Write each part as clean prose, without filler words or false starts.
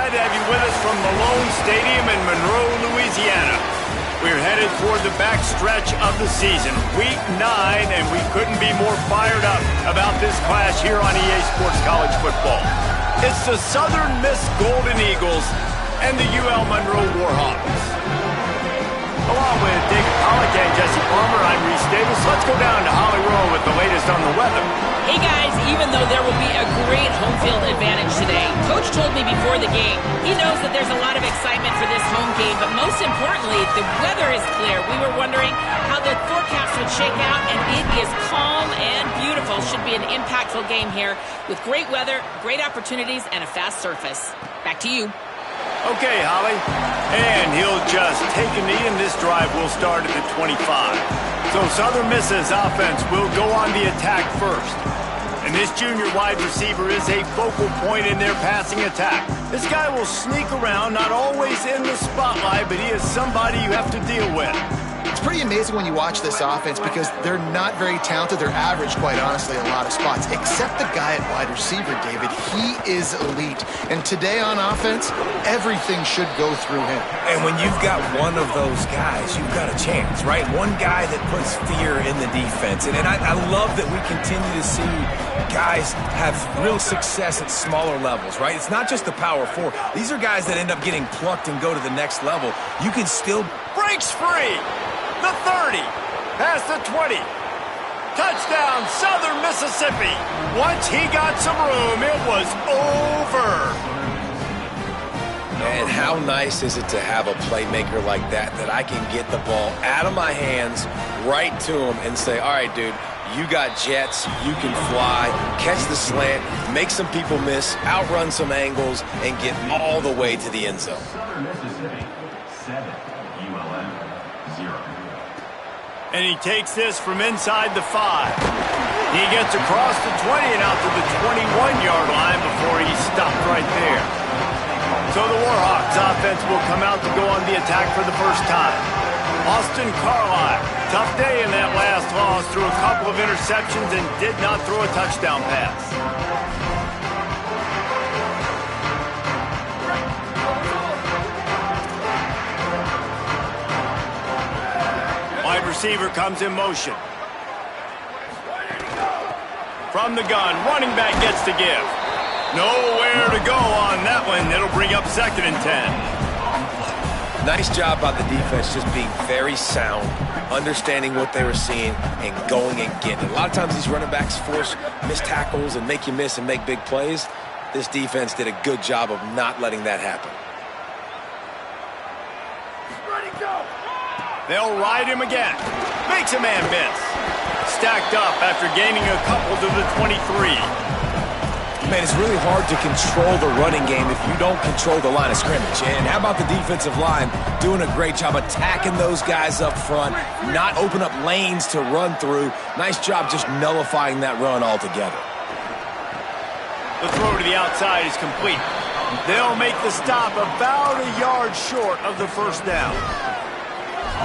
glad to have you with us from Malone Stadium in Monroe, Louisiana. We're headed toward the backstretch of the season, Week 9, and we couldn't be more fired up about this clash here on EA Sports College Football. It's the Southern Miss Golden Eagles and the UL Monroe Warhawks. Along with David Pollack and Jesse Palmer, I'm Reese Davis. Let's go down to Holly Rowe with the latest on the weather. Hey guys, even though there will be a great home field advantage today, Coach told me before the game, he knows that there's a lot of excitement for this home game, but most importantly, the weather is clear. We were wondering how the forecast would shake out, and it is calm and beautiful. Should be an impactful game here with great weather, great opportunities, and a fast surface. Back to you. Okay, Holly. And he'll just take a knee, and this drive will start at the 25. So Southern Miss's offense will go on the attack first. And this junior wide receiver is a focal point in their passing attack. This guy will sneak around, not always in the spotlight, but he is somebody you have to deal with. It's pretty amazing when you watch this offense because they're not very talented. They're average, quite honestly, in a lot of spots. Except the guy at wide receiver, David. He is elite. And today on offense, everything should go through him. And when you've got one of those guys, you've got a chance, right? One guy that puts fear in the defense. And I love that we continue to see guys have real success at smaller levels, right? It's not just the power four. These are guys that end up getting plucked and go to the next level. You can still... Breaks free! The 30, past the 20. Touchdown, Southern Mississippi. Once he got some room, it was over. And how nice is it to have a playmaker like that I can get the ball out of my hands right to him and say, all right, dude, you got jets, you can fly, catch the slant, make some people miss, outrun some angles, and get all the way to the end zone. Southern Mississippi, 7, ULM, 0. And he takes this from inside the 5. He gets across the 20 and out to the 21-yard line before he's stopped right there. So the Warhawks offense will come out to go on the attack for the first time. Austin Carlisle, tough day in that last loss, threw a couple of interceptions and did not throw a touchdown pass. Wide receiver comes in motion. From the gun, running back gets to give. Nowhere to go on that one. It'll bring up 2nd and 10. Nice job by the defense just being very sound, understanding what they were seeing, and going and getting it. A lot of times these running backs force missed tackles and make you miss and make big plays. This defense did a good job of not letting that happen. They'll ride him again. Makes a man miss. Stacked up after gaining a couple to the 23. Man, it's really hard to control the running game if you don't control the line of scrimmage. And how about the defensive line doing a great job attacking those guys up front, not open up lanes to run through. Nice job just nullifying that run altogether. The throw to the outside is complete. They'll make the stop about a yard short of the first down.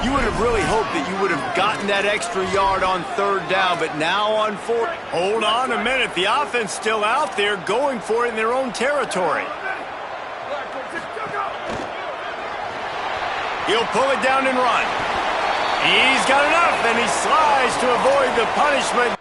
You would have really hoped that you would have gotten that extra yard on 3rd down, but now on 4th. Hold on a minute. The offense still out there going for it in their own territory. He'll pull it down and run. He's got enough, and he slides to avoid the punishment.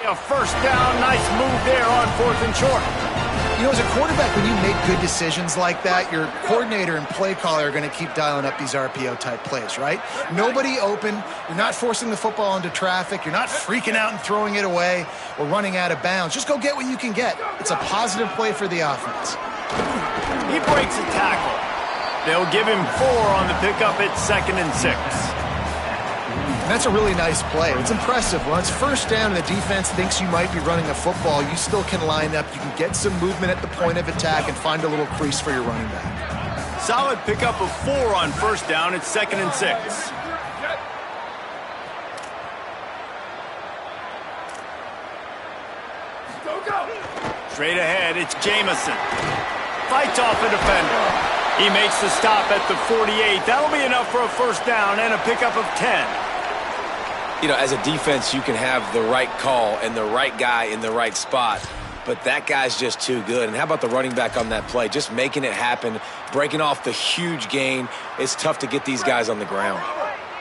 A first down, nice move there on 4th and short. You know, as a quarterback, when you make good decisions like that, your coordinator and play caller are going to keep dialing up these RPO-type plays, right? Nobody open. You're not forcing the football into traffic. You're not freaking out and throwing it away or running out of bounds. Just go get what you can get. It's a positive play for the offense. He breaks a tackle. They'll give him 4 on the pickup at 2nd and 6. And that's a really nice play. It's impressive. When it's first down and the defense thinks you might be running a football, you still can line up. You can get some movement at the point of attack and find a little crease for your running back. Solid pickup of 4 on first down at 2nd and 6. Straight ahead, it's Jamison. Fights off a defender. He makes the stop at the 48. That'll be enough for a first down and a pickup of 10. You know, as a defense, you can have the right call and the right guy in the right spot, but that guy's just too good. And how about the running back on that play? Just making it happen, breaking off the huge gain. It's tough to get these guys on the ground.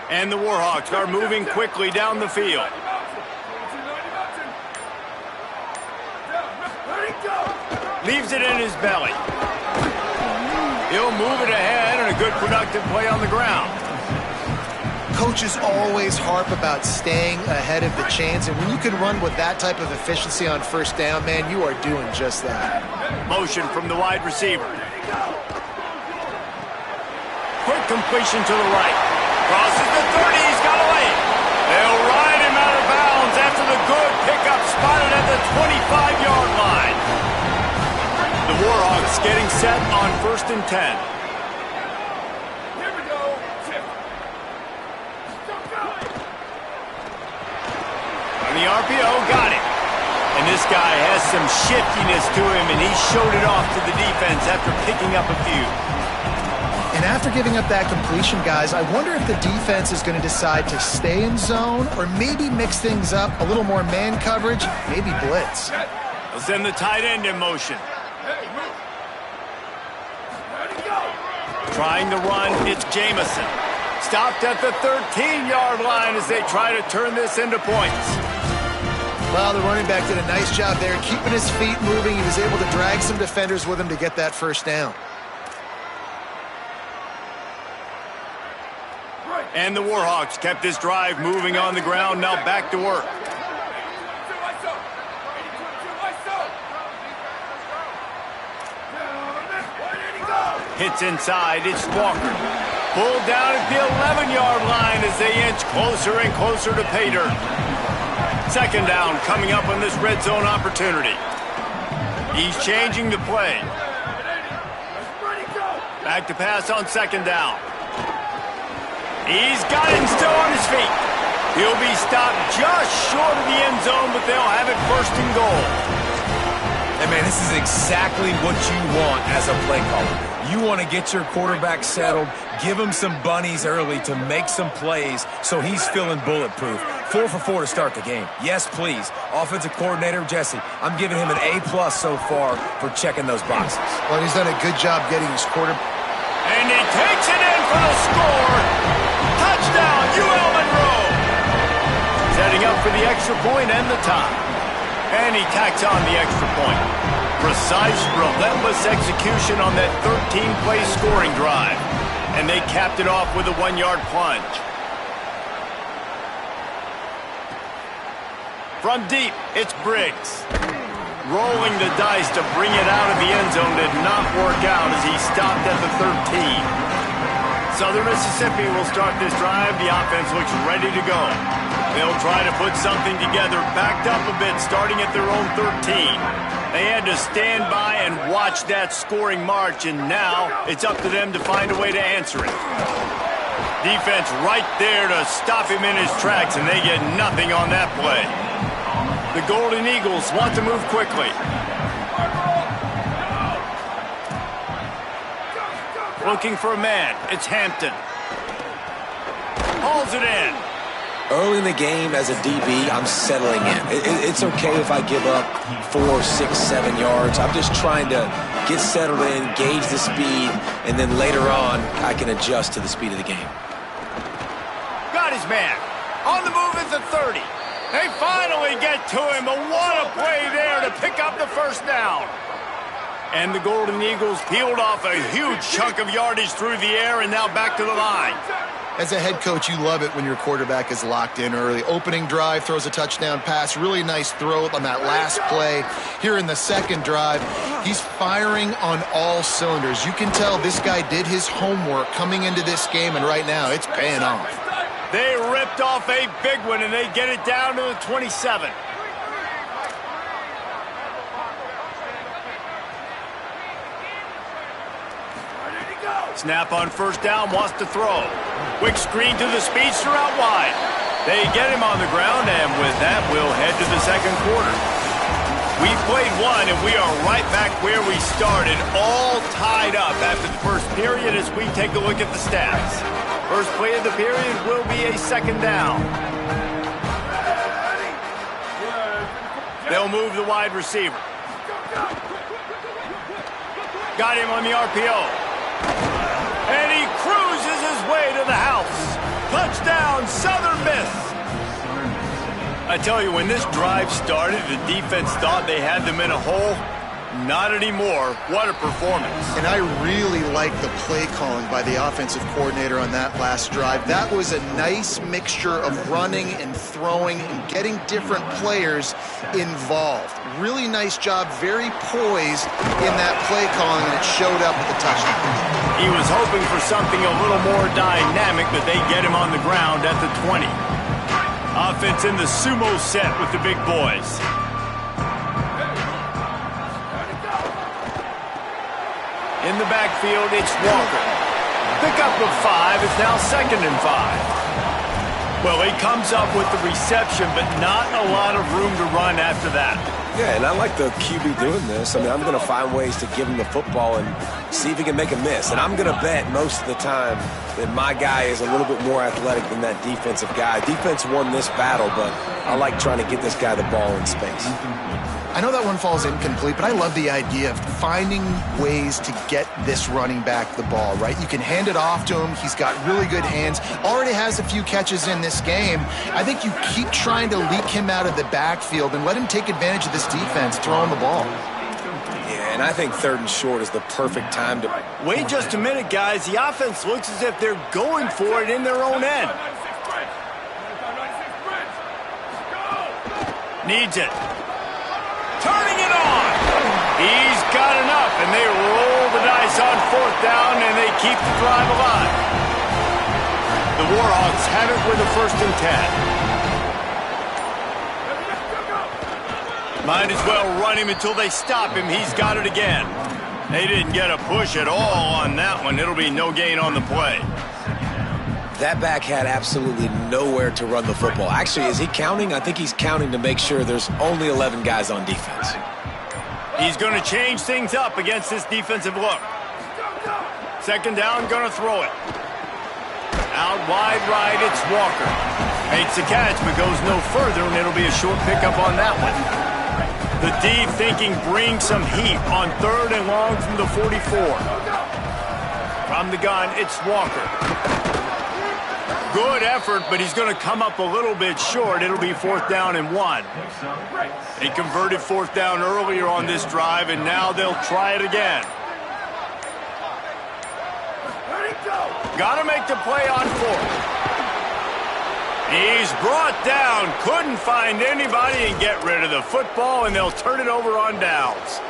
And the Warhawks are moving quickly down the field. Leaves it in his belly. He'll move it ahead, and a good productive play on the ground. Coaches always harp about staying ahead of the chains, and when you can run with that type of efficiency on first down, man, you are doing just that. Motion from the wide receiver. Quick completion to the right. Crosses the 30, he's got away. They'll ride him out of bounds after the good pickup spotted at the 25-yard line. The Warhawks getting set on 1st and 10. The RPO got it. And this guy has some shiftiness to him, and he showed it off to the defense after picking up a few. And after giving up that completion, guys, I wonder if the defense is going to decide to stay in zone or maybe mix things up, a little more man coverage, maybe blitz. They'll send the tight end in motion. Trying to run, it's Jamison. Stopped at the 13-yard line as they try to turn this into points. Well, the running back did a nice job there, keeping his feet moving. He was able to drag some defenders with him to get that first down. And the Warhawks kept this drive moving on the ground, now back to work. Hits inside, it's Walker. Pulled down at the 11-yard line as they inch closer and closer to pay dirt. 2nd down coming up on this red zone opportunity. He's changing the play. Back to pass on 2nd down. He's got him still on his feet. He'll be stopped just short of the end zone, but they'll have it 1st and goal. And man, this is exactly what you want as a play caller. You want to get your quarterback settled, give him some bunnies early to make some plays so he's feeling bulletproof. 4 for 4 to start the game. Yes, please. Offensive coordinator Jesse, I'm giving him an A+ so far for checking those boxes. Well, he's done a good job getting his quarterback. And he takes it in for the score. Touchdown, UL Monroe. Setting up for the extra point and the tie. And he tacks on the extra point. Precise, relentless execution on that 13-play scoring drive. And they capped it off with a 1-yard plunge. From deep, it's Briggs. Rolling the dice to bring it out of the end zone did not work out as he stopped at the 13. Southern Mississippi will start this drive. The offense looks ready to go. They'll try to put something together, backed up a bit, starting at their own 13. They had to stand by and watch that scoring march, and now it's up to them to find a way to answer it. Defense right there to stop him in his tracks, and they get nothing on that play. The Golden Eagles want to move quickly. Looking for a man. It's Hampton. Hauls it in. Early in the game as a DB, I'm settling in. It's okay if I give up 4, 6, 7 yards. I'm just trying to get settled in, gauge the speed, and then later on, I can adjust to the speed of the game. Got his man. On the move at the 30. They finally get to him, but what a play there to pick up the first down. And the Golden Eagles peeled off a huge chunk of yardage through the air and now back to the line. As a head coach, you love it when your quarterback is locked in early. Opening drive, throws a touchdown pass. Really nice throw on that last play. Here in the second drive, he's firing on all cylinders. You can tell this guy did his homework coming into this game, and right now it's paying off. They ripped off a big one, and they get it down to the 27. Snap on first down, wants to throw. Quick screen to the speedster out wide. They get him on the ground, and with that, we'll head to the second quarter. We played one, and we are right back where we started, all tied up after the first period as we take a look at the stats. First play of the period will be a second down. They'll move the wide receiver. Got him on the RPO. And he cruises his way to the house. Touchdown, Southern Miss. I tell you, when this drive started, the defense thought they had them in a hole. Not anymore. What a performance. And I really like the play calling by the offensive coordinator on that last drive. That was a nice mixture of running and throwing and getting different players involved. Really nice job, very poised in that play calling, and it showed up with the touchdown. He was hoping for something a little more dynamic, but they get him on the ground at the 20. Offense in the sumo set with the big boys. In the backfield, it's Walker. Pickup of 5. It's now 2nd and 5. Well, he comes up with the reception, but not a lot of room to run after that. Yeah, and I like the QB doing this. I mean, I'm going to find ways to give him the football and see if he can make a miss. And I'm going to bet most of the time that my guy is a little bit more athletic than that defensive guy. Defense won this battle, but I like trying to get this guy the ball in space. I know that one falls incomplete, but I love the idea of finding ways to get this running back the ball, right? You can hand it off to him. He's got really good hands. Already has a few catches in this game. I think you keep trying to leak him out of the backfield and let him take advantage of this defense throwing the ball. Yeah, and I think 3rd and short is the perfect time to... Wait just a minute, guys. The offense looks as if they're going for it in their own end. Needs it. Turning it on. He's got enough, and they roll the dice on 4th down, and they keep the drive alive. The Warhawks have it with a 1st and 10. Might as well run him until they stop him. He's got it again. They didn't get a push at all on that one. It'll be no gain on the play. That back had absolutely nowhere to run the football. Actually, is he counting? I think he's counting to make sure there's only 11 guys on defense. He's going to change things up against this defensive look. 2nd down, going to throw it. Out wide right, it's Walker. Makes the catch, but goes no further, and it'll be a short pickup on that one. The D thinking bring some heat on 3rd and long from the 44. From the gun, it's Walker. Good effort, but he's going to come up a little bit short. It'll be 4th down and 1. They converted 4th down earlier on this drive, and now they'll try it again. Got to make the play on 4th. He's brought down, couldn't find anybody and get rid of the football, and they'll turn it over on downs.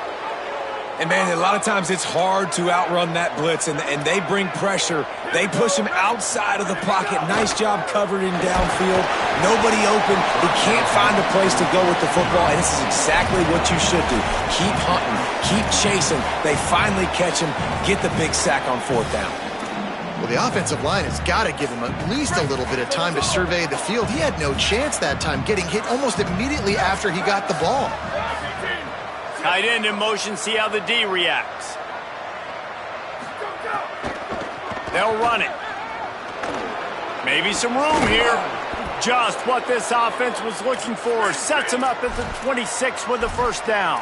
And, man, a lot of times it's hard to outrun that blitz, and they bring pressure. They push him outside of the pocket. Nice job covered in downfield. Nobody open. He can't find a place to go with the football, and this is exactly what you should do. Keep hunting. Keep chasing. They finally catch him, get the big sack on 4th down. Well, the offensive line has got to give him at least a little bit of time to survey the field. He had no chance that time, getting hit almost immediately after he got the ball. Tight end in motion, see how the D reacts. They'll run it. Maybe some room here. Just what this offense was looking for. Sets him up at the 26 with the 1st down.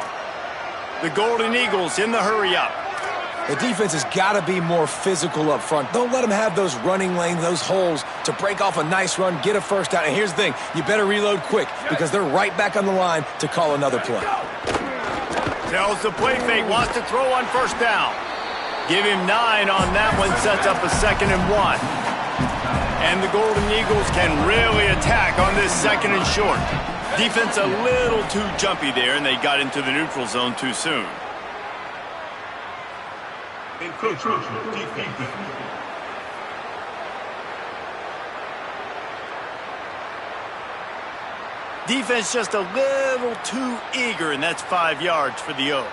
The Golden Eagles in the hurry-up. The defense has got to be more physical up front. Don't let them have those running lanes, those holes to break off a nice run, get a first down. And here's the thing, you better reload quick because they're right back on the line to call another play. Tells the play fake, wants to throw on first down. Give him 9 on that one, sets up a 2nd and 1. And the Golden Eagles can really attack on this 2nd and short. Defense a little too jumpy there, and they got into the neutral zone too soon. Defense just a little too eager, and that's 5 yards for the O.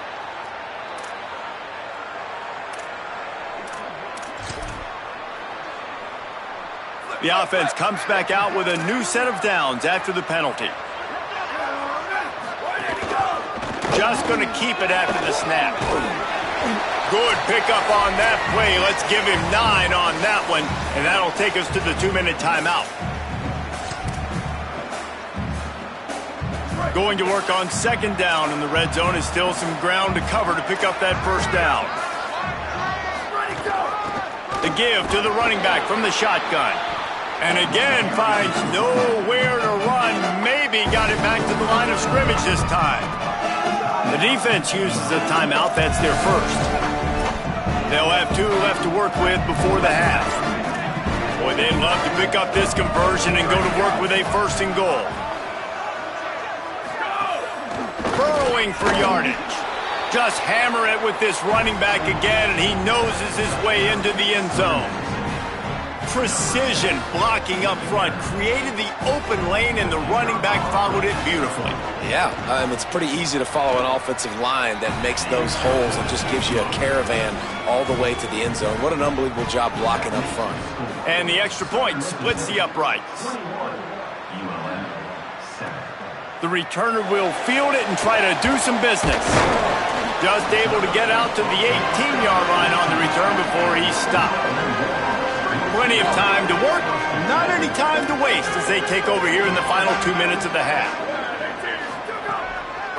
The offense comes back out with a new set of downs after the penalty. Just going to keep it after the snap. Good pickup on that play. Let's give him 9 on that one, and that'll take us to the 2-minute timeout. Going to work on 2nd down, and the red zone is still some ground to cover to pick up that first down. The give to the running back from the shotgun. And again finds nowhere to run. Maybe got it back to the line of scrimmage this time. The defense uses a timeout. That's their first. They'll have 2 left to work with before the half. Boy, they'd love to pick up this conversion and go to work with a 1st and goal. Burrowing for yardage. Just hammer it with this running back again, and he noses his way into the end zone. Precision blocking up front, created the open lane, and the running back followed it beautifully. Yeah, it's pretty easy to follow an offensive line that makes those holes and just gives you a caravan all the way to the end zone. What an unbelievable job blocking up front. And the extra point splits the uprights. ULM 7. The returner will field it and try to do some business. Just able to get out to the 18-yard line on the return before he stopped. Plenty of time to work, not any time to waste as they take over here in the final 2 minutes of the half.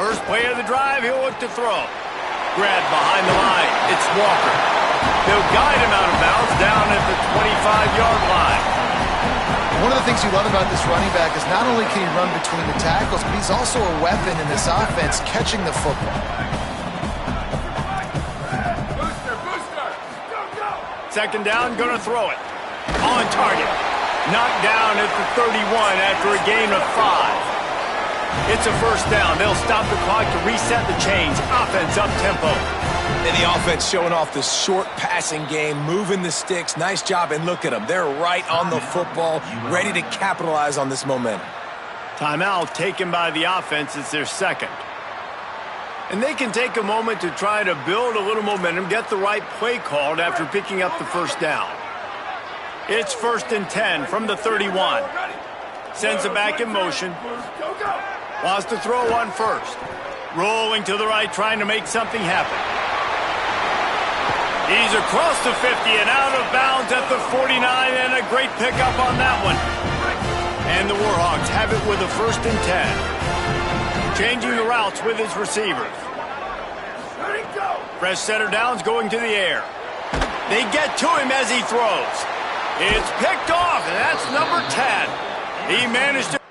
First play of the drive, he'll look to throw. Grabbed behind the line, it's Walker. They'll guide him out of bounds down at the 25-yard line. One of the things you love about this running back is not only can he run between the tackles, but he's also a weapon in this offense catching the football. Second down, gonna throw it. On target. Knocked down at the 31 after a gain of 5. It's a first down. They'll stop the clock to reset the chains. Offense up-tempo. And the offense showing off the short passing game, moving the sticks. Nice job, and look at them. They're right on the football, ready to capitalize on this momentum. Timeout taken by the offense. It's their 2nd. And they can take a moment to try to build a little momentum, get the right play called after picking up the first down. It's 1st and 10 from the 31. Sends it back in motion. Wants to throw on first. Rolling to the right, trying to make something happen. He's across the 50 and out of bounds at the 49, and a great pickup on that one. And the Warhawks have it with a 1st and 10. Changing the routes with his receivers. Fresh center downs going to the air. They get to him as he throws. It's picked off, and that's number 10. He managed to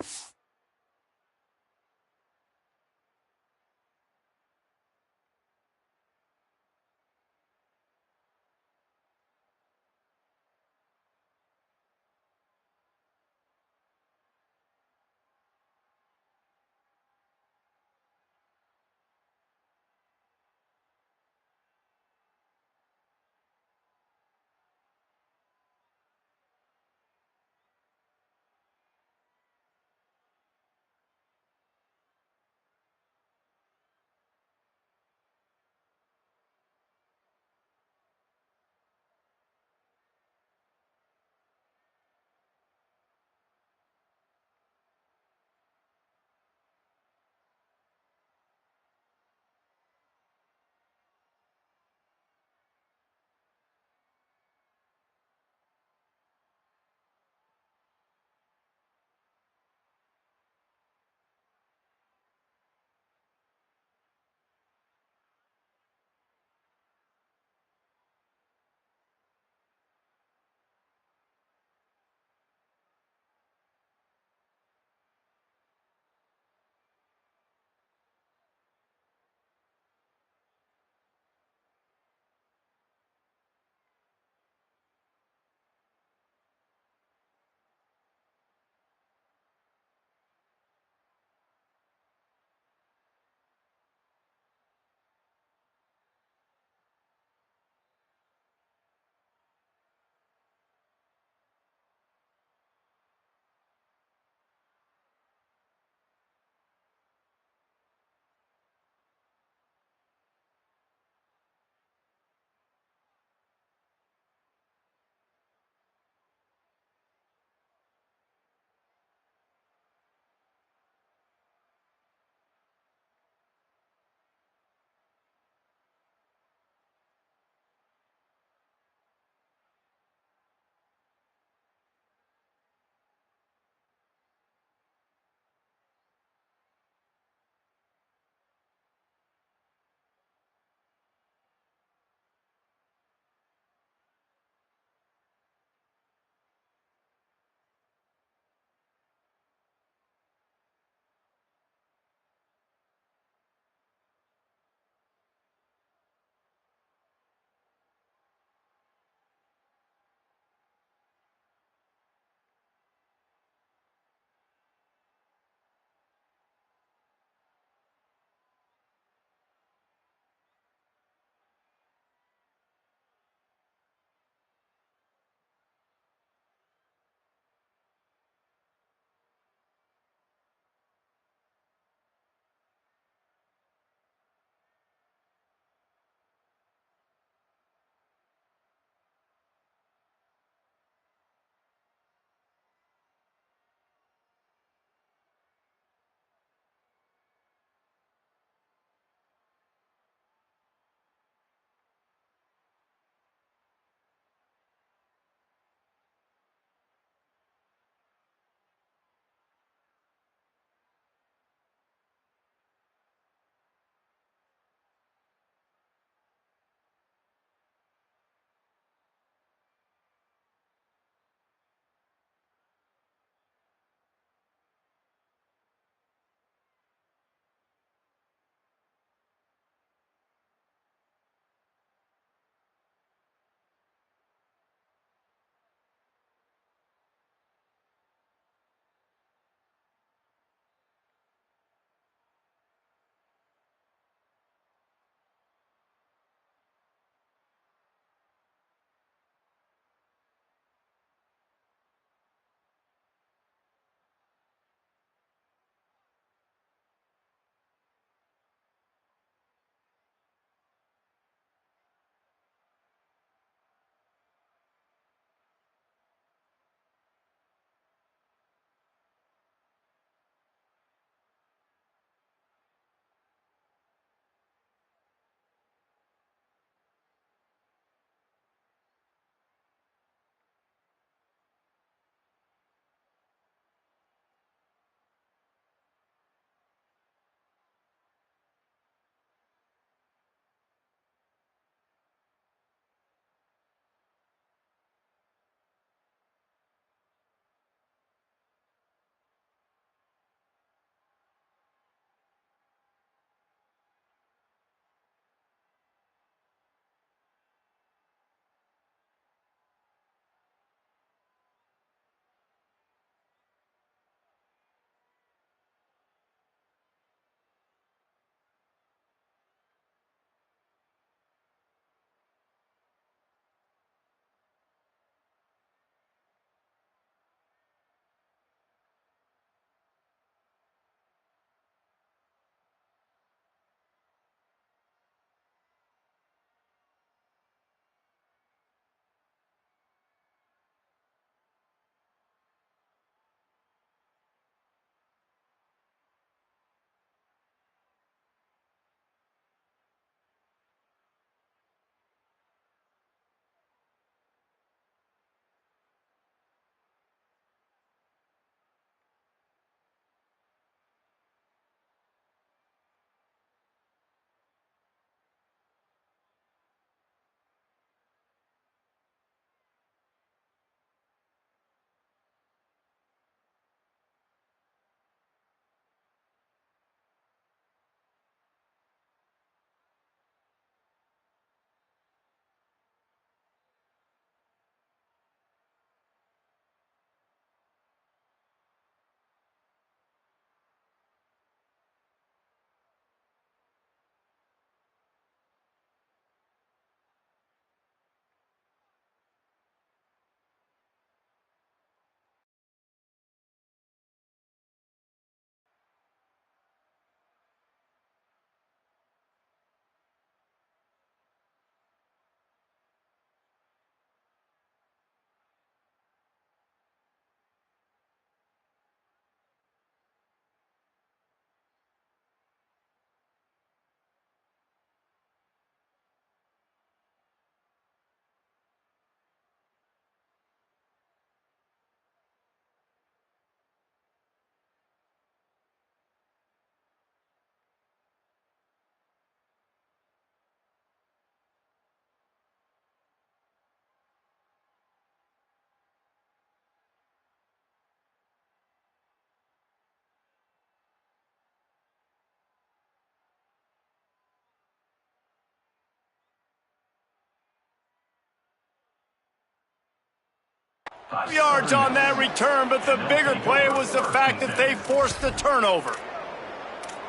Yards on that return, but the bigger play was the fact that they forced the turnover.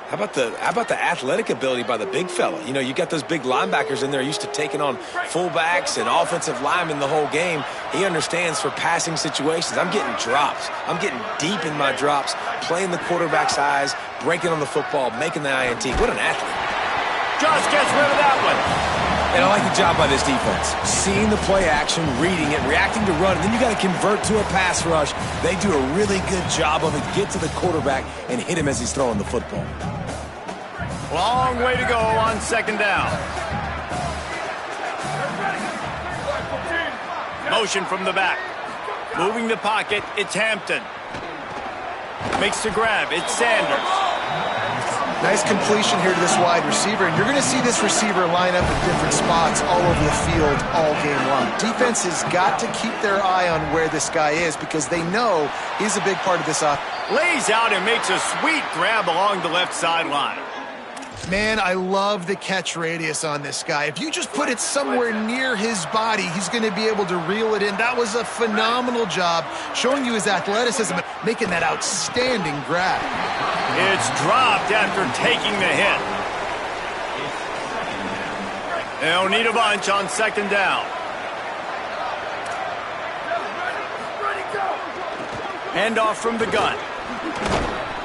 How about the athletic ability by the big fella? You know, you got those big linebackers in there used to taking on fullbacks and offensive linemen the whole game. He understands for passing situations. I'm getting drops. I'm getting deep in my drops, playing the quarterback's eyes, breaking on the football, making the INT. What an athlete. Just gets rid of that one. And I like the job by this defense. Seeing the play action, reading it, reacting to run, and then you got to convert to a pass rush. They do a really good job of it. Get to the quarterback and hit him as he's throwing the football. Long way to go on second down. Motion from the back. Moving the pocket, it's Hampton. Makes the grab, it's Sanders. Nice completion here to this wide receiver, and you're going to see this receiver line up in different spots all over the field all game long. Defense has got to keep their eye on where this guy is because they know he's a big part of this offense. Lays out and makes a sweet grab along the left sideline. Man, I love the catch radius on this guy. If you just put it somewhere near his body, he's going to be able to reel it in. That was a phenomenal job showing you his athleticism and making that outstanding grab. It's dropped after taking the hit. They'll need a bunch on second down. Handoff from the gun.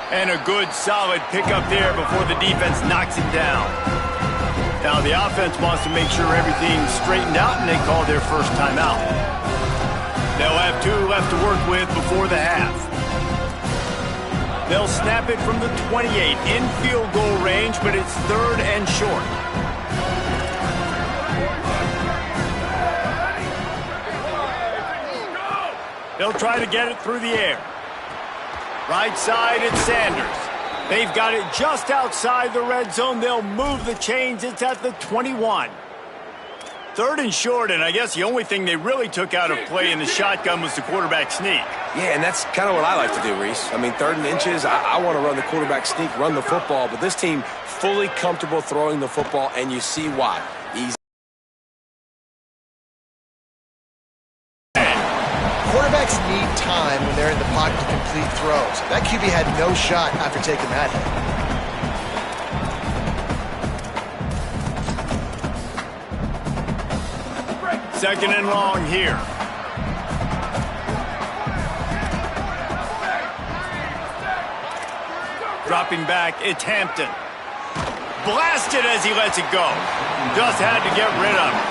And a good, solid pickup there before the defense knocks him down. Now the offense wants to make sure everything's straightened out, and they call their first timeout. They'll have 2 left to work with before the half. They'll snap it from the 28 in field goal range, but it's 3rd and short. They'll try to get it through the air. Right side, it's Sanders. They've got it just outside the red zone. They'll move the chains. It's at the 21. 3rd and short, and I guess the only thing they really took out of play in the shotgun was the quarterback sneak. Yeah, and that's kind of what I like to do, Reese. I mean, 3rd and inches, I want to run the quarterback sneak, run the football, but this team fully comfortable throwing the football, and you see why. Easy. Quarterbacks need time when they're in the pocket to complete throws. That QB had no shot after taking that hit. Second and long here. Dropping back, it's Hampton. Blasted as he lets it go. Just had to get rid of it.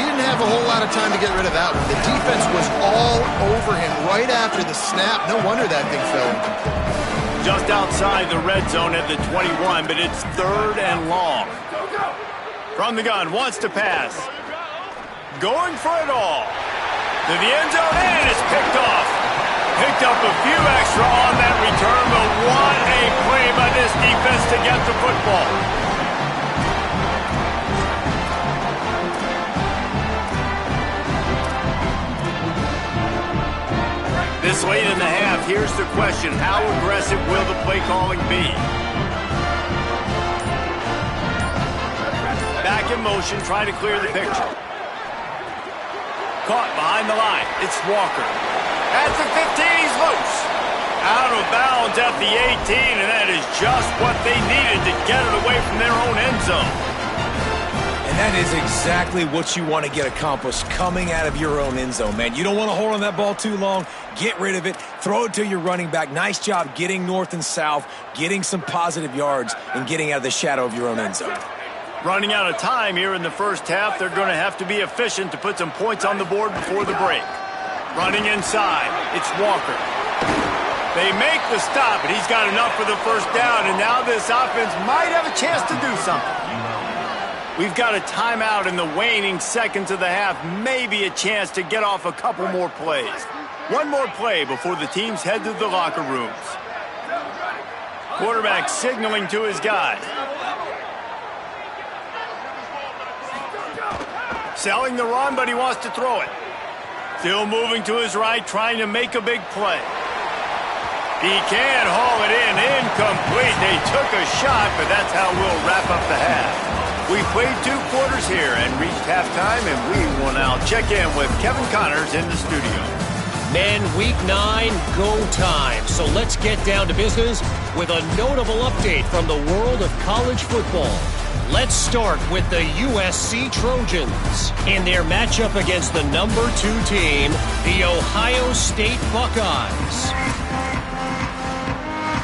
He didn't have a whole lot of time to get rid of that one. The defense was all over him right after the snap. No wonder that thing fell incomplete. Just outside the red zone at the 21, but it's 3rd and long. From the gun, wants to pass. Going for it all. To the end zone, and it's picked off. Picked up a few extra on that return, but what a play by this defense to get the football. This late in the half, here's the question. How aggressive will the play calling be? Back in motion, trying to clear the picture. Caught behind the line. It's Walker. At the 15, he's loose. Out of bounds at the 18, and that is just what they needed to get it away from their own end zone. And that is exactly what you want to get accomplished coming out of your own end zone, man. You don't want to hold on that ball too long. Get rid of it. Throw it to your running back. Nice job getting north and south, getting some positive yards, and getting out of the shadow of your own end zone. Running out of time here in the first half. They're going to have to be efficient to put some points on the board before the break. Running inside. It's Walker. They make the stop, but he's got enough for the first down, and now this offense might have a chance to do something. We've got a timeout in the waning seconds of the half, maybe a chance to get off a couple more plays. One more play before the teams head to the locker rooms. Quarterback signaling to his guys. Selling the run, but he wants to throw it. Still moving to his right, trying to make a big play. He can haul it in, incomplete. They took a shot, but that's how we'll wrap up the half. We played 2 quarters here and reached halftime, and we will now check in with Kevin Connors in the studio. Men, week 9, go time. So let's get down to business with a notable update from the world of college football. Let's start with the USC Trojans in their matchup against the number 2 team, the Ohio State Buckeyes.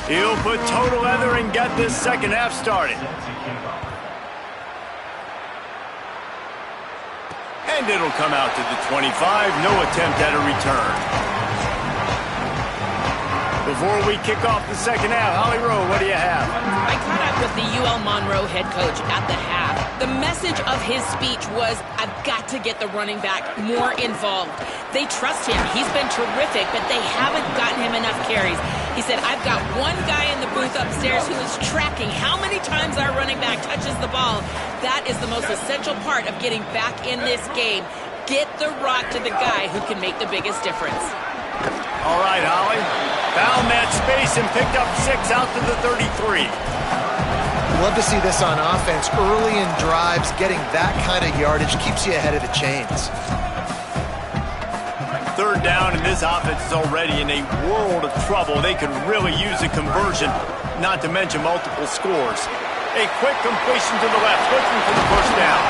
He'll put total leather and get this second half started. And it'll come out to the 25. No attempt at a return. Before we kick off the second half, Holly Rowe, what do you have? I caught up with the UL Monroe head coach at the half. The message of his speech was, I've got to get the running back more involved. They trust him. He's been terrific, but they haven't gotten him enough carries. He said, I've got one guy in the booth upstairs who is tracking how many times our running back touches the ball. That is the most essential part of getting back in this game. Get the rock to the guy who can make the biggest difference. All right, Holly. Found that space and picked up 6 out to the 33. Love to see this on offense. Early in drives, getting that kind of yardage keeps you ahead of the chains. Third down, and this offense is already in a world of trouble. They could really use a conversion, not to mention multiple scores. A quick completion to the left, looking for the first down.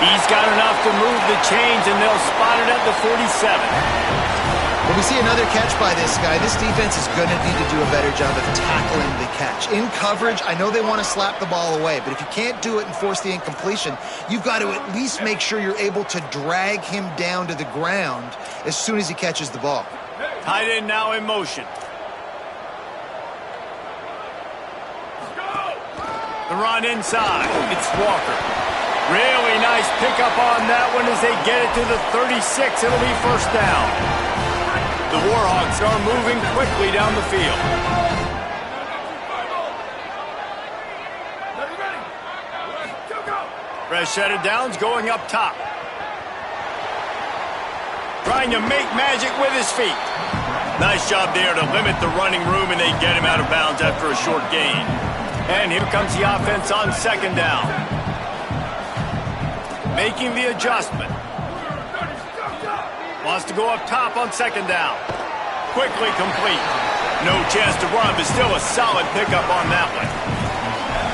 He's got enough to move the chains, and they'll spot it at the 47. When we see another catch by this guy, this defense is going to need to do a better job of tackling the catch. In coverage, I know they want to slap the ball away, but if you can't do it and force the incompletion, you've got to at least make sure you're able to drag him down to the ground as soon as he catches the ball. Tight end now in motion. The run inside. It's Walker. Really nice pickup on that one as they get it to the 36. It'll be first down. The Warhawks are moving quickly down the field. Fresh set of downs going up top. Trying to make magic with his feet. Nice job there to limit the running room, and they get him out of bounds after a short gain. And here comes the offense on second down. Making the adjustment. Wants to go up top on second down. Quickly complete. No chance to run, but still a solid pickup on that one.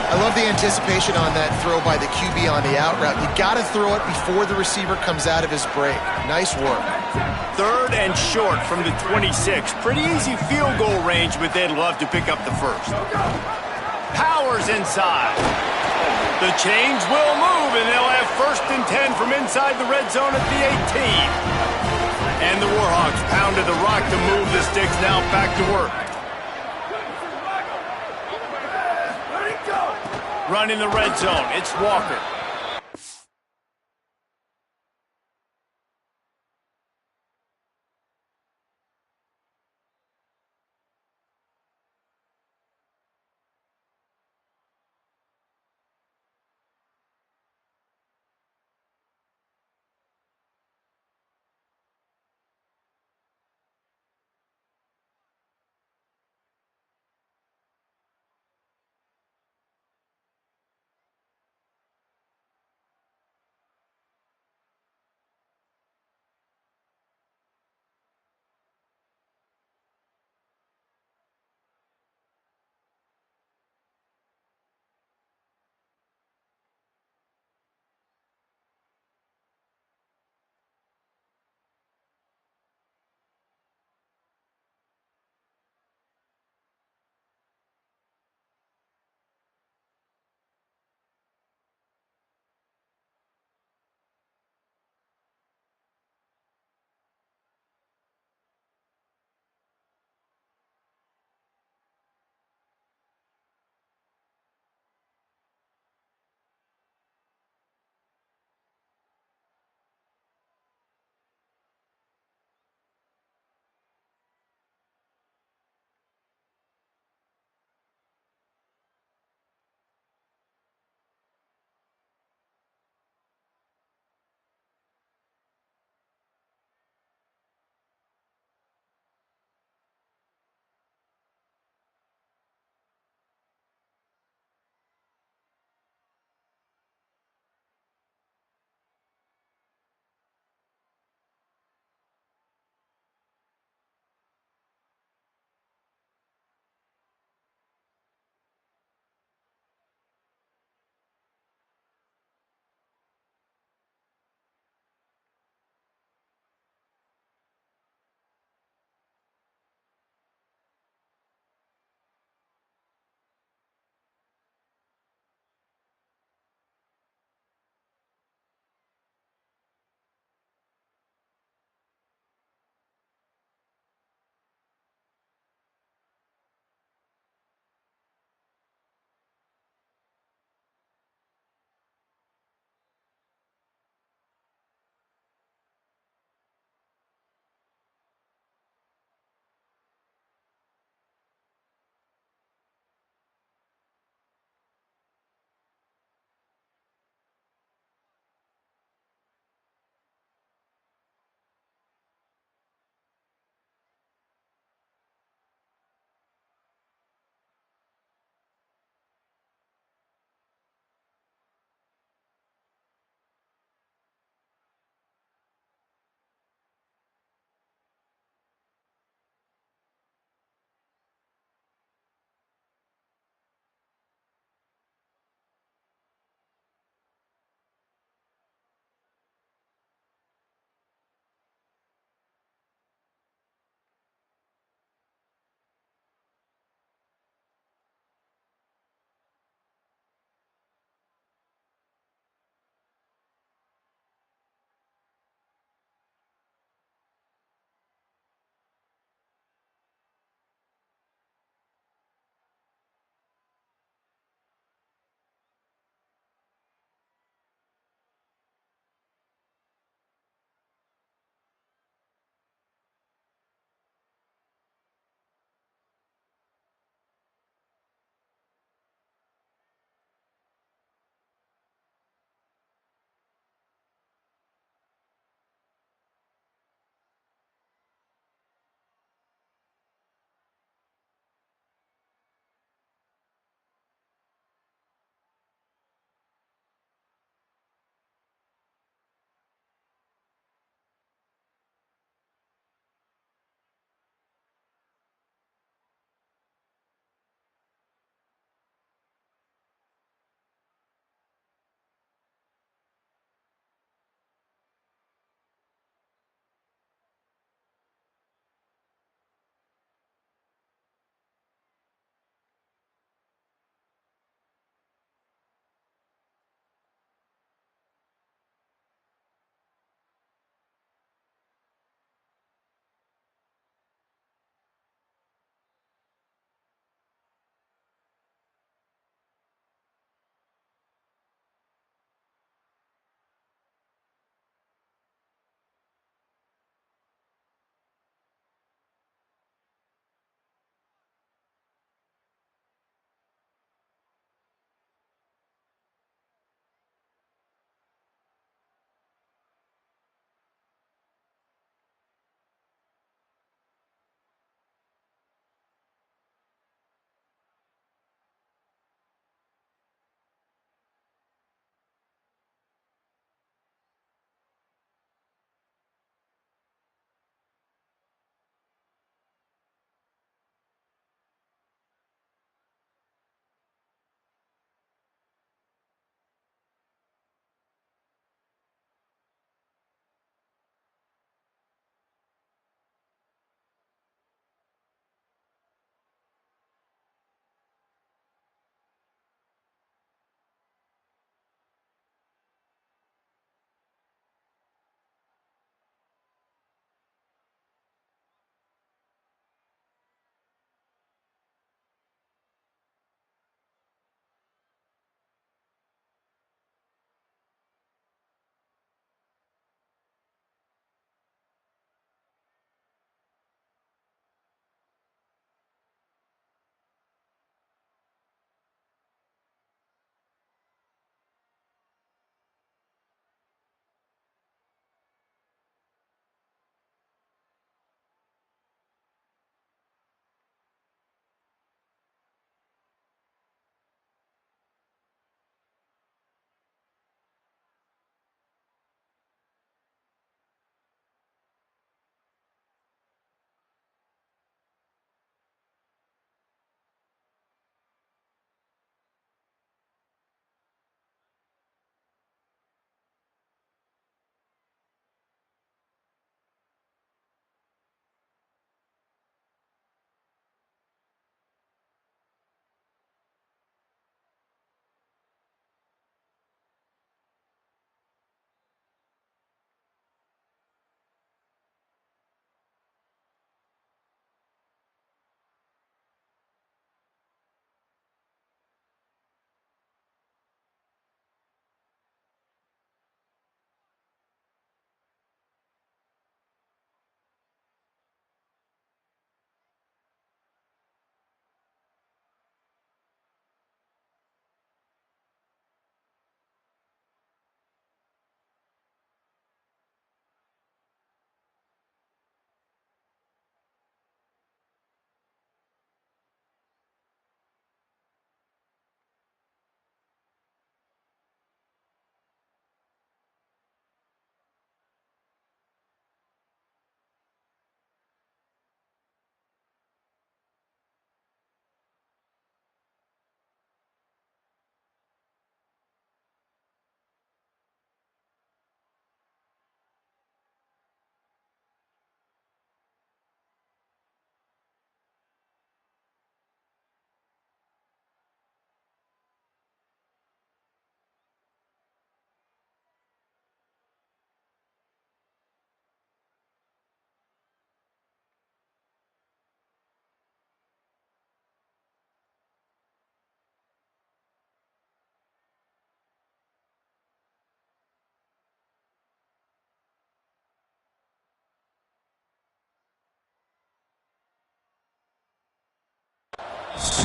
I love the anticipation on that throw by the QB on the out route. You got to throw it before the receiver comes out of his break. Nice work. Third and short from the 26. Pretty easy field goal range, but they'd love to pick up the first. Powers inside. The chains will move, and they'll have first and 10 from inside the red zone at the 18. And the Warhawks pounded the rock to move the sticks, now back to work. Running the red zone, it's Walker.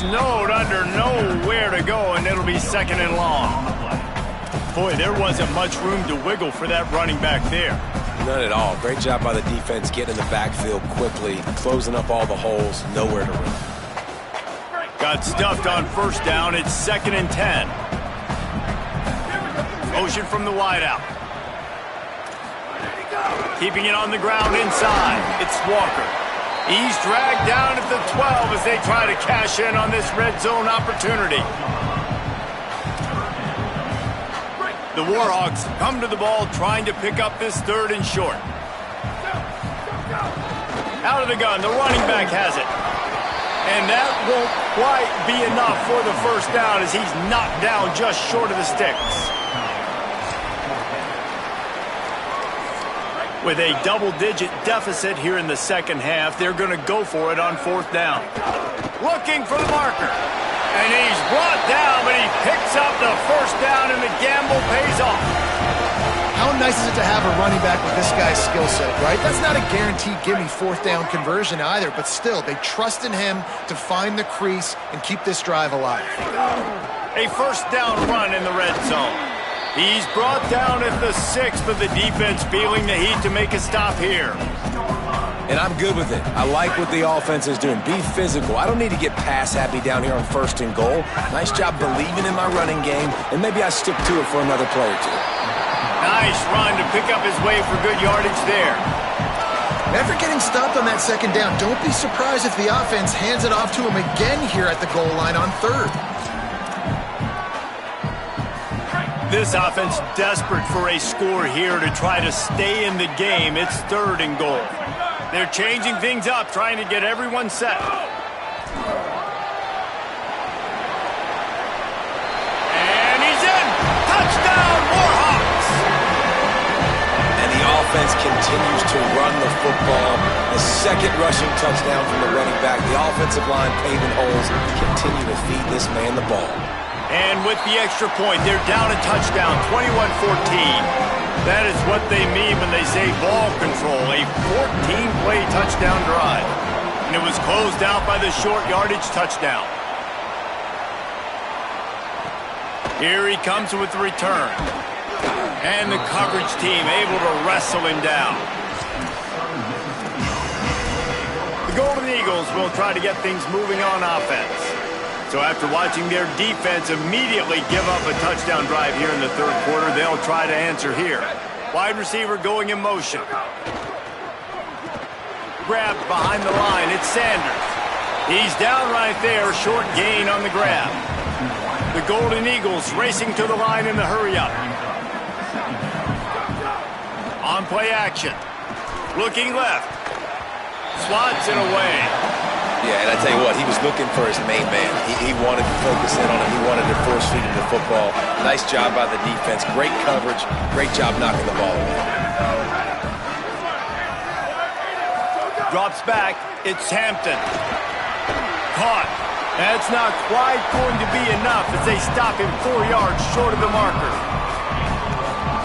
snowed under nowhere to go, and it'll be second and long. Boy, there wasn't much room to wiggle for that running back there. None at all. Great job by the defense getting in the backfield quickly, closing up all the holes, nowhere to run. Got stuffed on first down. It's second and 10. Motion from the wideout. Keeping it on the ground inside. It's Walker. He's dragged down at the 12 as they try to cash in on this red zone opportunity. The Warhawks come to the ball trying to pick up this third and short. Out of the gun, the running back has it. And that won't quite be enough for the first down as he's knocked down just short of the sticks. With a double-digit deficit here in the second half, they're going to go for it on fourth down. Looking for the marker. And he's brought down, but he picks up the first down, and the gamble pays off. How nice is it to have a running back with this guy's skill set, right? That's not a guaranteed gimme fourth down conversion either, but still, they trust in him to find the crease and keep this drive alive. A first down run in the red zone. He's brought down at the 6, but the defense feeling the heat to make a stop here. And I'm good with it. I like what the offense is doing. Be physical. I don't need to get pass happy down here on first and goal. Nice job believing in my running game, and maybe I stick to it for another play or two. Nice run to pick up his way for good yardage there. After getting stopped on that second down, don't be surprised if the offense hands it off to him again here at the goal line on third. This offense desperate for a score here to try to stay in the game. It's third and goal. They're changing things up, trying to get everyone set. And he's in! Touchdown, Warhawks! And the offense continues to run the football. The second rushing touchdown from the running back. The offensive line paving holes. Continue to feed this man the ball. And with the extra point, they're down a touchdown, 21-14. That is what they mean when they say ball control, a 14-play touchdown drive. And it was closed out by the short yardage touchdown. Here he comes with the return. And the coverage team able to wrestle him down. The Golden Eagles will try to get things moving on offense. So after watching their defense immediately give up a touchdown drive here in the third quarter, they'll try to answer here. Wide receiver going in motion. Grabbed behind the line. It's Sanders. He's down right there. Short gain on the grab. The Golden Eagles racing to the line in the hurry-up. On play action. Looking left. Slots it away. Yeah, and I tell you what, he was looking for his main man. He wanted to focus in on him. He wanted to force feed him the football. Nice job by the defense. Great coverage. Great job knocking the ball away. Drops back. It's Hampton. Caught. That's not quite going to be enough as they stop him 4 yards short of the marker.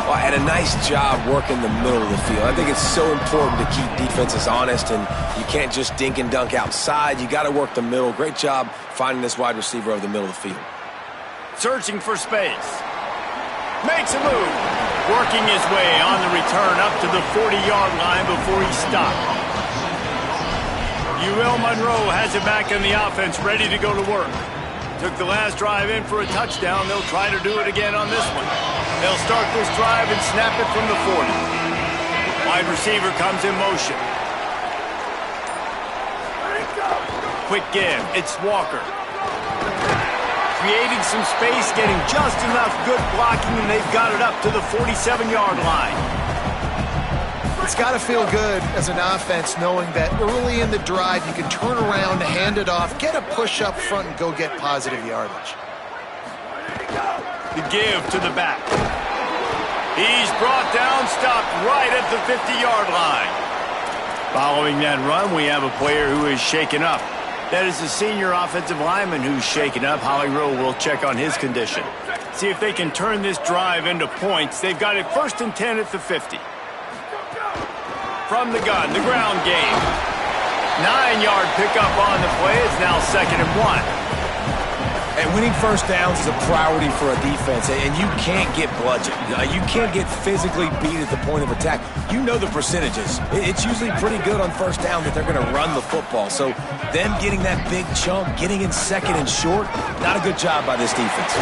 Well, and a nice job working the middle of the field. I think it's so important to keep defenses honest, and you can't just dink and dunk outside. You got to work the middle. Great job finding this wide receiver over the middle of the field. Searching for space. Makes a move. Working his way on the return up to the 40-yard line before he stopped. UL Monroe has it back in the offense, ready to go to work. Took the last drive in for a touchdown. They'll try to do it again on this one. They'll start this drive and snap it from the 40. Wide receiver comes in motion. Quick give. It's Walker. Creating some space, getting just enough good blocking, and they've got it up to the 47-yard line. It's got to feel good as an offense knowing that early in the drive you can turn around, hand it off, get a push up front, and go get positive yardage. The give to the back. He's brought down, stopped right at the 50-yard line. Following that run, we have a player who is shaken up. That is the senior offensive lineman who's shaken up. Holly Rowe will check on his condition. See if they can turn this drive into points. They've got it first and 10 at the 50. From the gun, the ground game. 9-yard pickup on the play. It's now 2nd and 1. And winning first downs is a priority for a defense, and you can't get bludgeoned. You can't get physically beat at the point of attack. You know the percentages. It's usually pretty good on first down that they're going to run the football. So them getting that big chunk, getting in second and short, not a good job by this defense.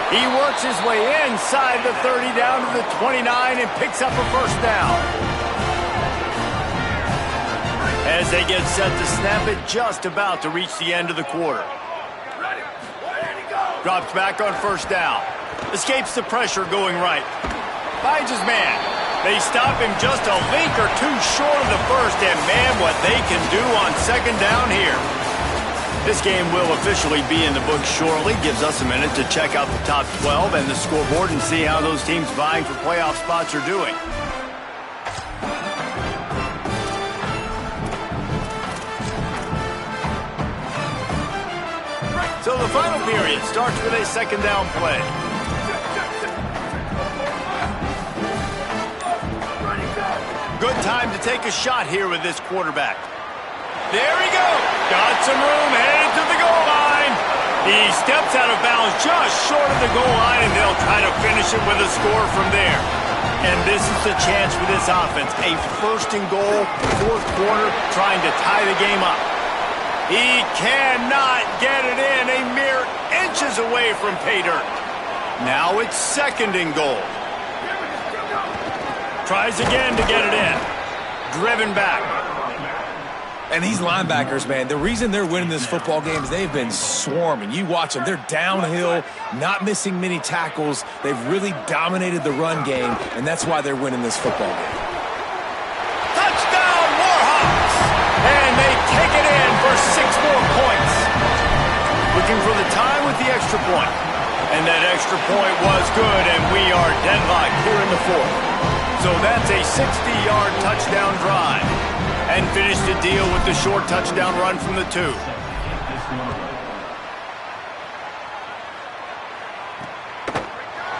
He works his way inside the 30 down to the 29 and picks up a first down. As they get set to snap it, just about to reach the end of the quarter. Drops back on first down. Escapes the pressure going right. Finds his man. They stop him just a link or two short of the first, and man, what they can do on second down here. This game will officially be in the books shortly. Gives us a minute to check out the top 12 and the scoreboard and see how those teams vying for playoff spots are doing. So the final period starts with a second down play. Good time to take a shot here with this quarterback. There he goes. Got some room, headed to the goal line. He steps out of bounds just short of the goal line, and they'll try to finish it with a score from there. And this is the chance for this offense. A first and goal, fourth quarter, trying to tie the game up. He cannot get it in, a mere inches away from pay dirt. Now it's second and goal. Tries again to get it in. Driven back. And these linebackers, man, the reason they're winning this football game is they've been swarming. You watch them. They're downhill, not missing many tackles. They've really dominated the run game, and that's why they're winning this football game. Touchdown, Warhawks! And they take it in for 6 more points. Looking for the tie with the extra point. And that extra point was good, and we are deadlocked here in the fourth. So that's a 60-yard touchdown drive. And finish the deal with the short touchdown run from the 2.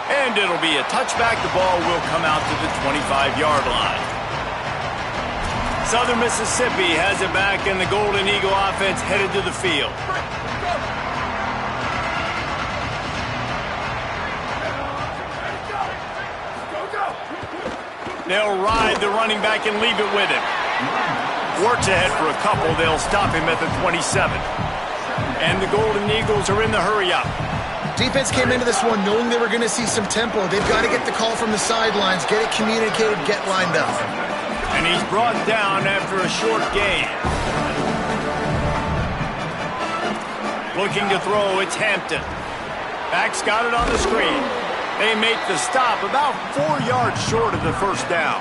And it'll be a touchback. The ball will come out to the 25-yard line. Southern Mississippi has it back, and the Golden Eagle offense headed to the field. They'll ride the running back and leave it with him. Works ahead for a couple. They'll stop him at the 27. And the Golden Eagles are in the hurry-up. Defense came into this one knowing they were going to see some tempo. They've got to get the call from the sidelines, get it communicated, get lined up. And he's brought down after a short gain. Looking to throw, it's Hampton. Back's got it on the screen. They make the stop about 4 yards short of the first down.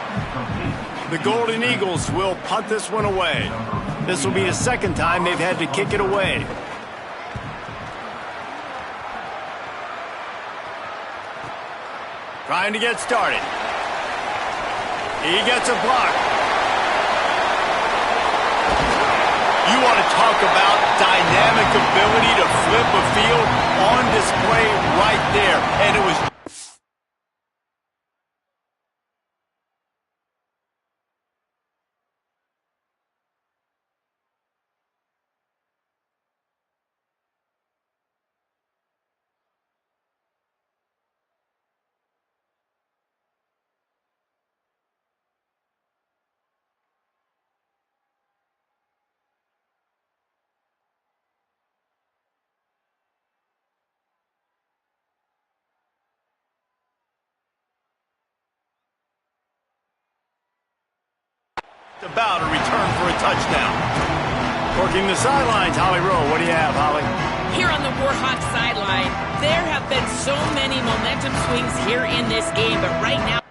The Golden Eagles will punt this one away. This will be the second time they've had to kick it away. Trying to get started. He gets a block. You want to talk about dynamic ability to flip a field on display right there. And it was about a return for a touchdown. Working the sidelines, Holly Rowe. What do you have, Holly? Here on the Warhawks sideline, there have been so many momentum swings here in this game, but right now,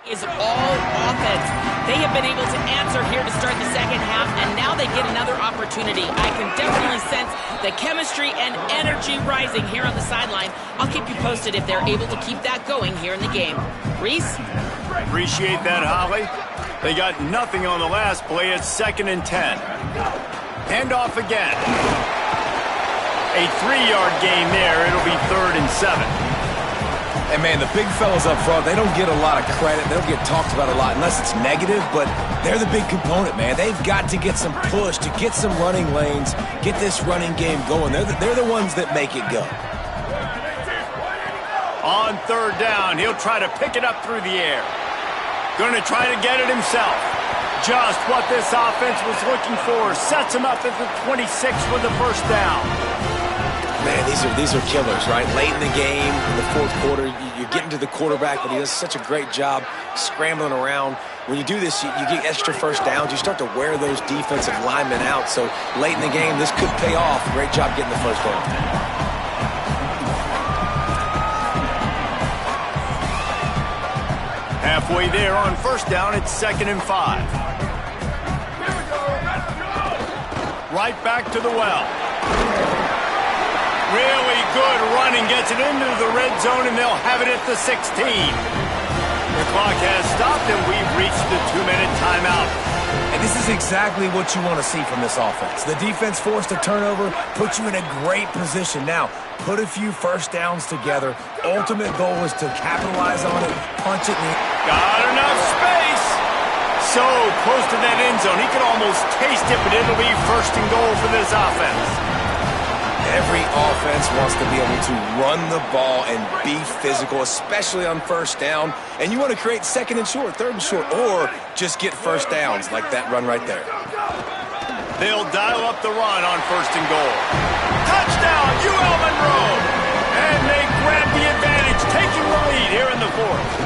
is all offense. They have been able to answer here to start the second half, and now they get another opportunity. I can definitely sense the chemistry and energy rising here on the sideline. I'll keep you posted if they're able to keep that going here in the game. Reese? Appreciate that, Holly. They got nothing on the last play. It's 2nd and 10. Hand off again. A 3-yard gain there. It'll be 3rd and 7. And, man, the big fellas up front, they don't get a lot of credit. They don't get talked about a lot unless it's negative, but they're the big component, man. They've got to get some push, to get some running lanes, get this running game going. They're the ones that make it go. On 3rd down, he'll try to pick it up through the air. Going to try to get it himself. Just what this offense was looking for. Sets him up at the 26 for the 1st down. Man, these are killers, right? Late in the game, in the 4th quarter, you're getting to the quarterback, but he does such a great job scrambling around. When you do this, you get extra 1st downs. You start to wear those defensive linemen out. So late in the game, this could pay off. Great job getting the 1st down. Halfway there on 1st down, it's 2nd and 5. Right back to the well. Really good running, gets it into the red zone, and they'll have it at the 16. The clock has stopped, and we've reached the 2-minute timeout. And this is exactly what you want to see from this offense. The defense forced a turnover, put you in a great position. Now, put a few 1st downs together. Ultimate goal is to capitalize on it, punch it in. Got enough space. So close to that end zone. He could almost taste it, but it'll be 1st and goal for this offense. Every offense wants to be able to run the ball and be physical, especially on 1st down. And you want to create 2nd and short, 3rd and short, or just get 1st downs like that run right there. They'll dial up the run on 1st and goal. Touchdown, UL Monroe! And they grab the advantage, taking the lead here in the 4th.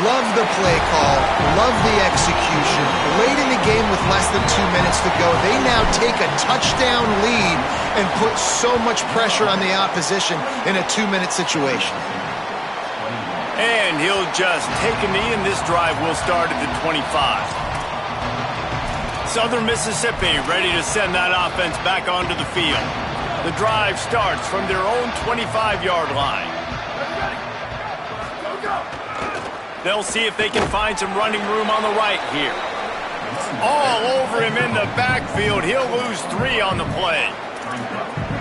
Love the play call, love the execution. Late in the game with less than 2 minutes to go, they now take a touchdown lead and put so much pressure on the opposition in a 2-minute situation. And he'll just take a knee, and this drive will start at the 25. Southern Mississippi ready to send that offense back onto the field. The drive starts from their own 25-yard line. They'll see if they can find some running room on the right here. All over him in the backfield. He'll lose 3 on the play.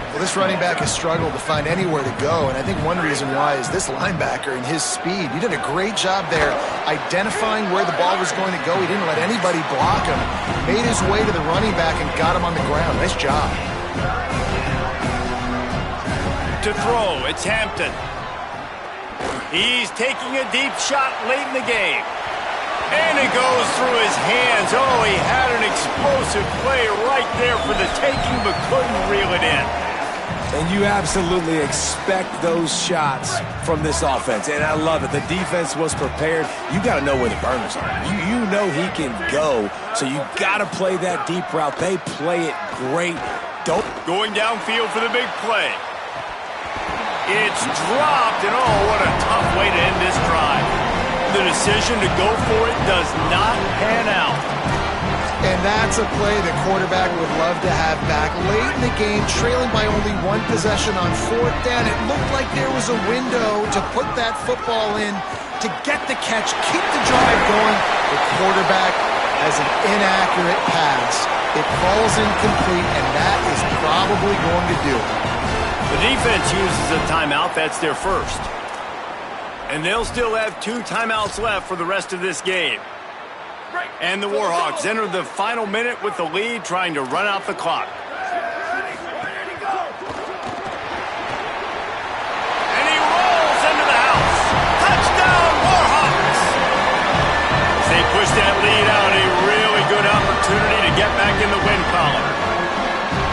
Well, this running back has struggled to find anywhere to go, and I think one reason why is this linebacker and his speed. He did a great job there identifying where the ball was going to go. He didn't let anybody block him. Made his way to the running back and got him on the ground. Nice job. To throw, it's Hampton. He's taking a deep shot late in the game. And it goes through his hands. Oh, he had an explosive play right there for the taking, but couldn't reel it in. And you absolutely expect those shots from this offense. And I love it. The defense was prepared. You got to know where the burners are. You know he can go, so you got to play that deep route. They play it great. Going downfield for the big play. It's dropped, and oh, what a tough way to end this drive. The decision to go for it does not pan out. And that's a play the quarterback would love to have back. Late in the game, trailing by only 1 possession on 4th down, it looked like there was a window to put that football in, to get the catch, keep the drive going. The quarterback has an inaccurate pass. It falls incomplete, and that is probably going to do it. The defense uses a timeout. That's their 1st. And they'll still have 2 timeouts left for the rest of this game. And the Warhawks enter the final minute with the lead, trying to run out the clock. And he rolls into the house. Touchdown, Warhawks! As they push that lead out, a really good opportunity to get back in the win column.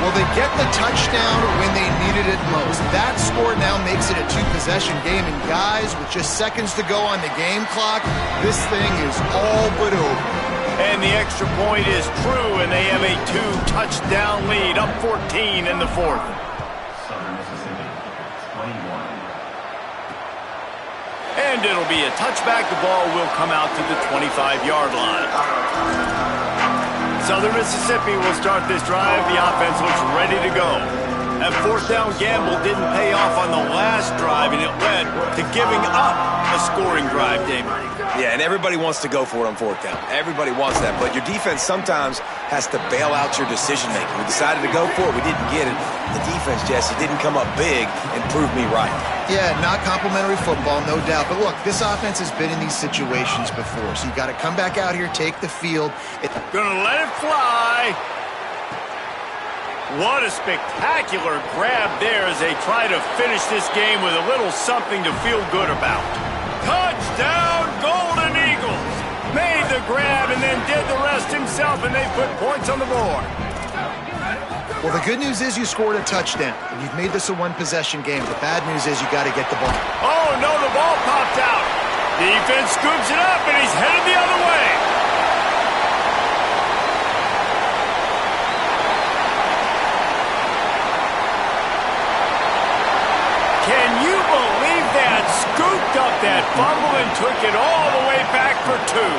Well, they get the touchdown when they needed it most. That score now makes it a 2-possession game. And guys, with just seconds to go on the game clock, this thing is all but over. And the extra point is true, and they have a 2-touchdown lead, up 14 in the 4th. Southern Mississippi, 21. And it'll be a touchback. The ball will come out to the 25-yard line. Southern Mississippi will start this drive. The offense looks ready to go. That fourth down gamble didn't pay off on the last drive, and it led to giving up a scoring drive, David. Yeah, and everybody wants to go for it on fourth down. Everybody wants that, but your defense sometimes has to bail out your decision-making. We decided to go for it. We didn't get it. The defense, Jesse, didn't come up big and prove me right. Yeah, not complimentary football, no doubt. But look, this offense has been in these situations before, so you got to come back out here, take the field. Gonna let it fly. What a spectacular grab there as they try to finish this game with a little something to feel good about. Touchdown, Golden Eagles! Made the grab and then did the rest himself, and they put points on the board. Well, the good news is you scored a touchdown, and you've made this a one-possession game. The bad news is you got to get the ball. Oh, no, the ball popped out. Defense scoops it up, and he's headed the other way. Can you believe that? Scooped up that fumble and took it all the way back for two.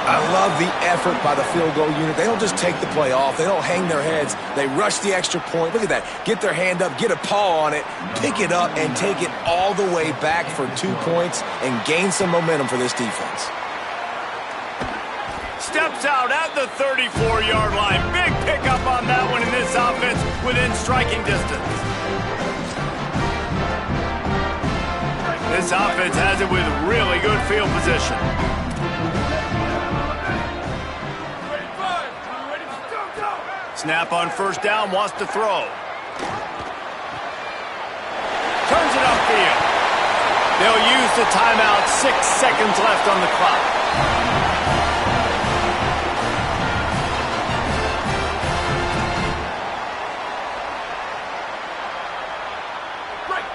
I love the effort by the field goal unit. They don't just take the play off. They don't hang their heads. They rush the extra point. Look at that. Get their hand up, get a paw on it, pick it up, and take it all the way back for 2 points and gain some momentum for this defense. Steps out at the 34-yard line. Big pickup on that one in this offense within striking distance. This offense has it with really good field position. Snap on first down, wants to throw. Turns it upfield. They'll use the timeout, 6 seconds left on the clock.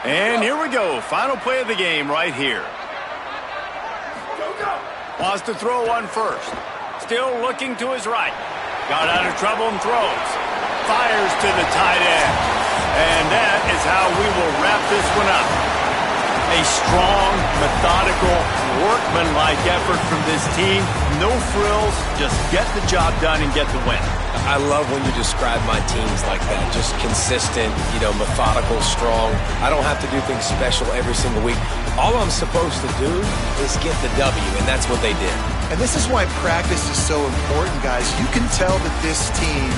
And here we go. Final play of the game right here. Wants to throw one first. Still looking to his right. Got out of trouble and throws. Fires to the tight end. And that is how we will wrap this one up. A strong, methodical, workmanlike effort from this team. No frills, just get the job done and get the win. I love when you describe my teams like that. Just consistent, methodical, strong. I don't have to do things special every single week. All I'm supposed to do is get the W, and that's what they did. And this is why practice is so important, guys. You can tell that this team